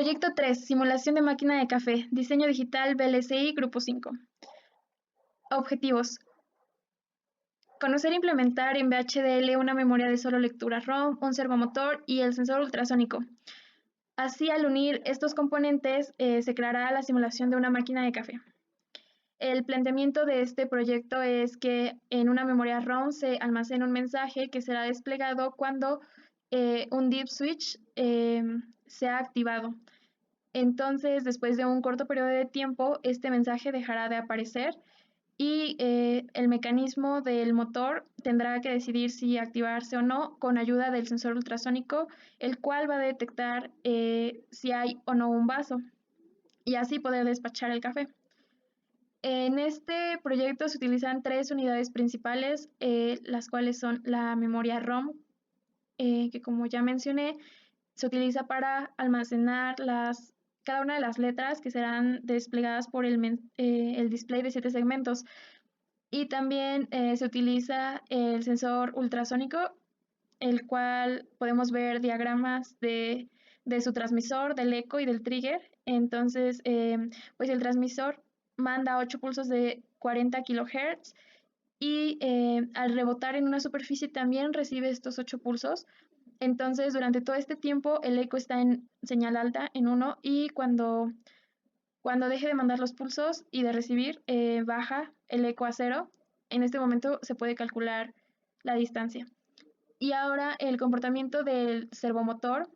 Proyecto 3. Simulación de máquina de café. Diseño digital VLSI Grupo 5. Objetivos. Conocer e implementar en VHDL una memoria de solo lectura ROM, un servomotor y el sensor ultrasónico. Así, al unir estos componentes, se creará la simulación de una máquina de café. El planteamiento de este proyecto es que en una memoria ROM se almacena un mensaje que será desplegado cuando un deep switch sea activado. Entonces, después de un corto periodo de tiempo, este mensaje dejará de aparecer y el mecanismo del motor tendrá que decidir si activarse o no con ayuda del sensor ultrasónico, el cual va a detectar si hay o no un vaso y así poder despachar el café. En este proyecto se utilizan tres unidades principales, las cuales son la memoria ROM, que como ya mencioné, se utiliza para almacenar cada una de las letras que serán desplegadas por el display de 7 segmentos. Y también se utiliza el sensor ultrasónico, el cual podemos ver diagramas de su transmisor, del eco y del trigger. Entonces, pues el transmisor manda 8 pulsos de 40 kHz y al rebotar en una superficie también recibe estos 8 pulsos. Entonces, durante todo este tiempo, el eco está en señal alta, en 1, y cuando deje de mandar los pulsos y de recibir, baja el eco a 0. En este momento se puede calcular la distancia. Y ahora el comportamiento del servomotor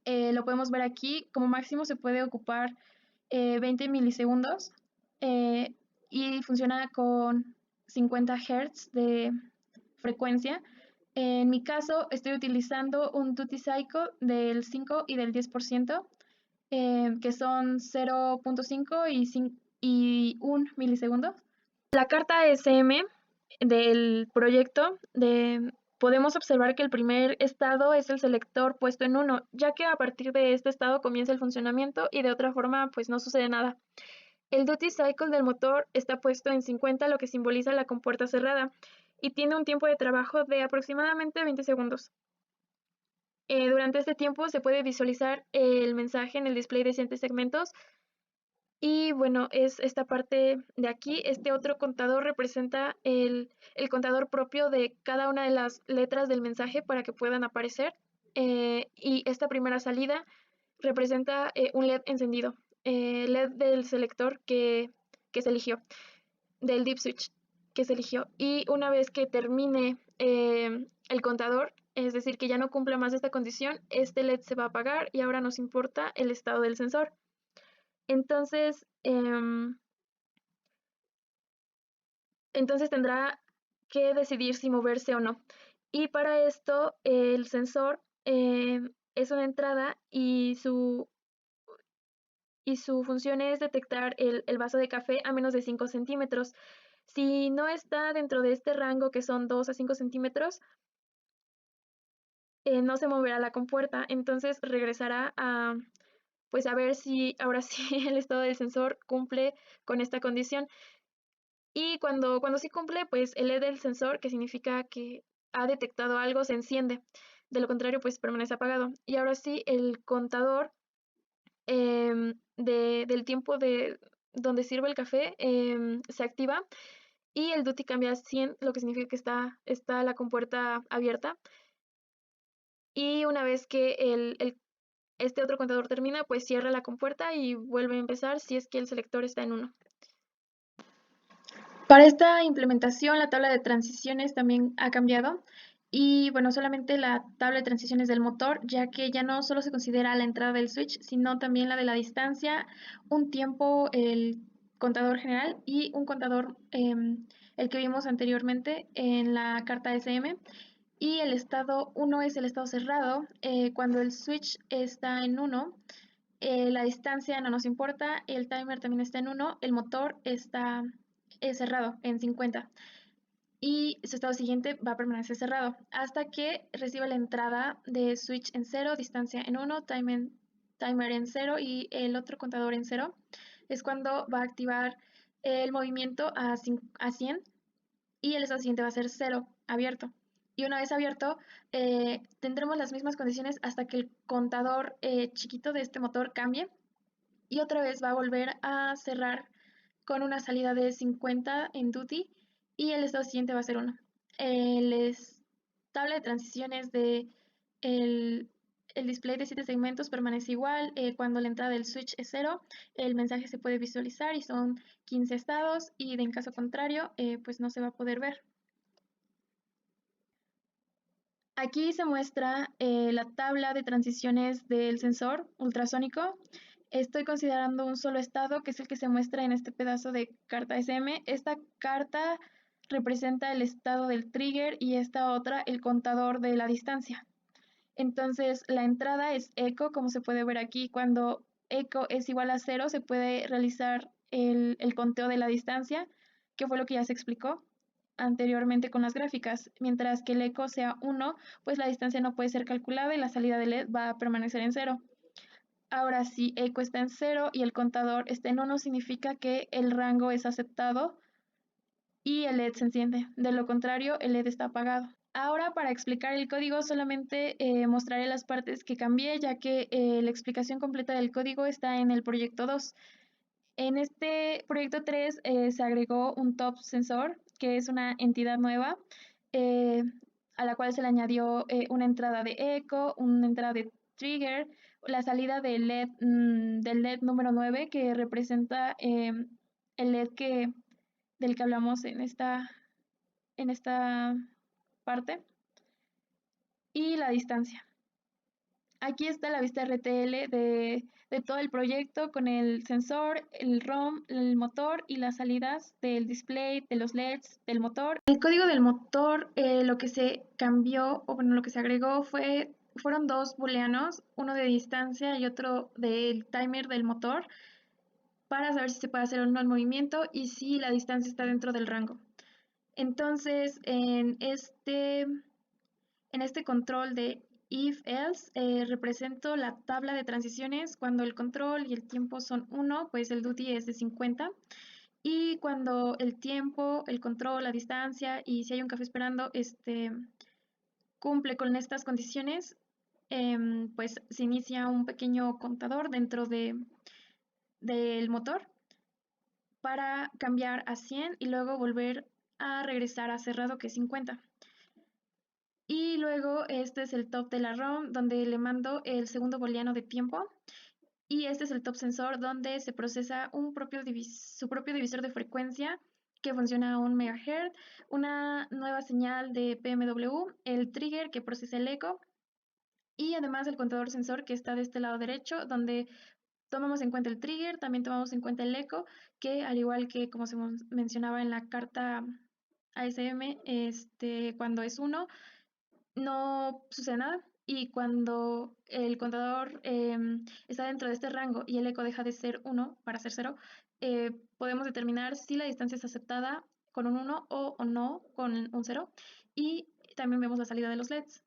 lo podemos ver aquí. Como máximo se puede ocupar 20 milisegundos y funciona con 50 Hz de frecuencia. En mi caso estoy utilizando un duty cycle del 5 y del 10%, que son 0.5 y 1 milisegundo. La carta SM del proyecto podemos observar que el primer estado es el selector puesto en 1, ya que a partir de este estado comienza el funcionamiento y de otra forma pues no sucede nada. El duty cycle del motor está puesto en 50, lo que simboliza la compuerta cerrada, y tiene un tiempo de trabajo de aproximadamente 20 segundos. Durante este tiempo se puede visualizar el mensaje en el display de 7 segmentos. Y bueno, es esta parte de aquí. Este otro contador representa el contador propio de cada una de las letras del mensaje para que puedan aparecer. Y esta primera salida representa un LED encendido, LED del selector que se eligió, del deep switch que se eligió. Y una vez que termine el contador, es decir, que ya no cumpla más esta condición, este LED se va a apagar y ahora nos importa el estado del sensor. Entonces, entonces tendrá que decidir si moverse o no. Y para esto el sensor es una entrada y su función es detectar el vaso de café a menos de 5 centímetros. Si no está dentro de este rango, que son 2 a 5 centímetros, no se moverá la compuerta. Entonces regresará pues a ver si ahora sí el estado del sensor cumple con esta condición. Y cuando sí cumple, pues el LED del sensor, que significa que ha detectado algo, se enciende. De lo contrario, pues permanece apagado. Y ahora sí, el contador del tiempo de donde sirve el café se activa y el duty cambia a 100, lo que significa que está la compuerta abierta. Y una vez que este otro contador termina, pues cierra la compuerta y vuelve a empezar si es que el selector está en 1. Para esta implementación, la tabla de transiciones también ha cambiado y bueno, solamente la tabla de transiciones del motor, ya que ya no solo se considera la entrada del switch, sino también la de la distancia, un tiempo, el contador general y un contador, el que vimos anteriormente en la carta SM. Y el estado 1 es el estado cerrado. Cuando el switch está en 1, la distancia no nos importa, el timer también está en 1, el motor está cerrado en 50 y su estado siguiente va a permanecer cerrado hasta que reciba la entrada de switch en 0, distancia en 1, timer en 0 y el otro contador en 0. Es cuando va a activar el movimiento a 100 y el estado siguiente va a ser 0, abierto. Y una vez abierto, tendremos las mismas condiciones hasta que el contador chiquito de este motor cambie y otra vez va a volver a cerrar con una salida de 50 en duty y el estado siguiente va a ser 1. El tabla de transiciones de el, el display de 7 segmentos permanece igual. Cuando la entrada del switch es 0, el mensaje se puede visualizar y son 15 estados y en caso contrario, pues no se va a poder ver. Aquí se muestra la tabla de transiciones del sensor ultrasónico. Estoy considerando un solo estado, que es el que se muestra en este pedazo de carta SM. Esta carta representa el estado del trigger y esta otra el contador de la distancia. Entonces, la entrada es eco, como se puede ver aquí. Cuando eco es igual a 0, se puede realizar el conteo de la distancia, que fue lo que ya se explicó anteriormente con las gráficas. Mientras que el eco sea 1, pues la distancia no puede ser calculada y la salida de LED va a permanecer en 0. Ahora, si eco está en 0 y el contador está en 1, significa que el rango es aceptado y el LED se enciende. De lo contrario, el LED está apagado. Ahora, para explicar el código, solamente mostraré las partes que cambié, ya que la explicación completa del código está en el proyecto 2. En este proyecto 3 se agregó un top sensor, que es una entidad nueva, eh, a la cual se le añadió una entrada de eco, una entrada de trigger, la salida del LED número 9, que representa el LED del que hablamos en esta parte, y la distancia. Aquí está la vista RTL de todo el proyecto con el sensor, el ROM, el motor y las salidas del display, de los LEDs, del motor. El código del motor, lo que se cambió, o bueno, lo que se agregó fueron dos booleanos, uno de distancia y otro del timer del motor, para saber si se puede hacer o no el movimiento y si la distancia está dentro del rango. Entonces, en este control de if-else represento la tabla de transiciones. Cuando el control y el tiempo son 1, pues el duty es de 50. Y cuando el tiempo, el control, la distancia y si hay un café esperando, cumple con estas condiciones, pues se inicia un pequeño contador dentro del motor para cambiar a 100 y luego volver a regresar a cerrado, que es 50. Y luego este es el top de la ROM, donde le mando el segundo booleano de tiempo. Y este es el top sensor, donde se procesa su propio divisor de frecuencia, que funciona a 1 MHz, una nueva señal de PMW, el trigger que procesa el eco, y además el contador sensor que está de este lado derecho, donde tomamos en cuenta el trigger, también tomamos en cuenta el eco, que al igual que como se mencionaba en la carta ASM, cuando es 1, no sucede nada. Y cuando el contador está dentro de este rango y el eco deja de ser 1 para ser 0, podemos determinar si la distancia es aceptada con un 1 o no con un 0. Y también vemos la salida de los LEDs.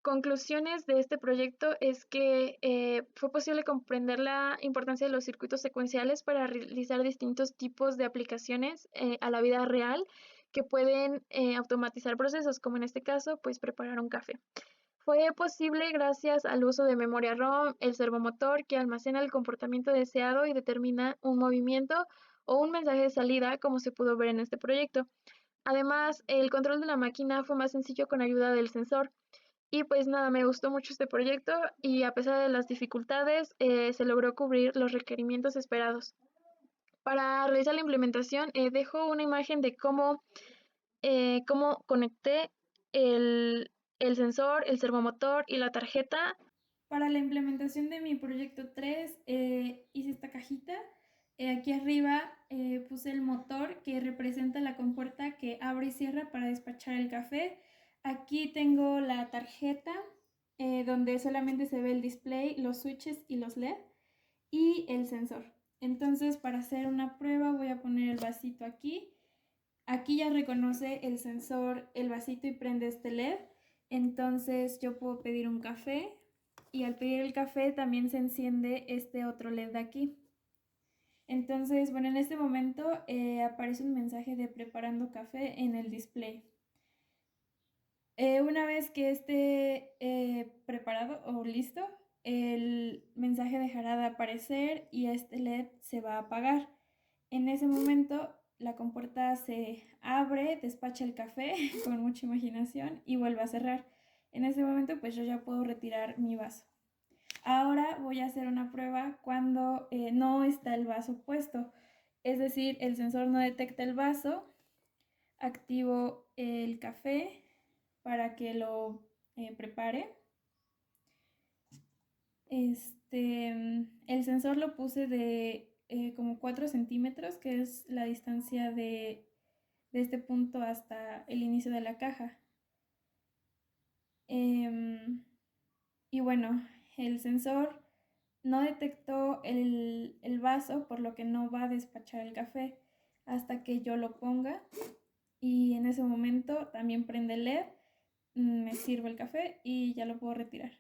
Conclusiones de este proyecto es que fue posible comprender la importancia de los circuitos secuenciales para realizar distintos tipos de aplicaciones a la vida real que pueden automatizar procesos, como en este caso, pues preparar un café. Fue posible gracias al uso de memoria ROM, el servomotor que almacena el comportamiento deseado y determina un movimiento o un mensaje de salida, como se pudo ver en este proyecto. Además, el control de la máquina fue más sencillo con ayuda del sensor. Y pues nada, me gustó mucho este proyecto y a pesar de las dificultades, se logró cubrir los requerimientos esperados. Para realizar la implementación, dejo una imagen de cómo conecté el sensor, el servomotor y la tarjeta. Para la implementación de mi proyecto 3, hice esta cajita. Aquí arriba puse el motor que representa la compuerta que abre y cierra para despachar el café. Aquí tengo la tarjeta donde solamente se ve el display, los switches y los LED y el sensor. Entonces, para hacer una prueba voy a poner el vasito aquí. Aquí ya reconoce el sensor el vasito y prende este LED. Entonces yo puedo pedir un café y al pedir el café también se enciende este otro LED de aquí. Entonces, bueno, en este momento aparece un mensaje de preparando café en el display. Una vez que esté preparado o listo, el mensaje dejará de aparecer y este LED se va a apagar. En ese momento, la compuerta se abre, despacha el café con mucha imaginación y vuelve a cerrar. En ese momento, pues yo ya puedo retirar mi vaso. Ahora voy a hacer una prueba cuando no está el vaso puesto. Es decir, el sensor no detecta el vaso. Activo el café para que lo prepare. El sensor lo puse de como 4 centímetros, que es la distancia de este punto hasta el inicio de la caja. Y bueno, el sensor no detectó el vaso, por lo que no va a despachar el café hasta que yo lo ponga. Y en ese momento también prende el LED, me sirvo el café y ya lo puedo retirar.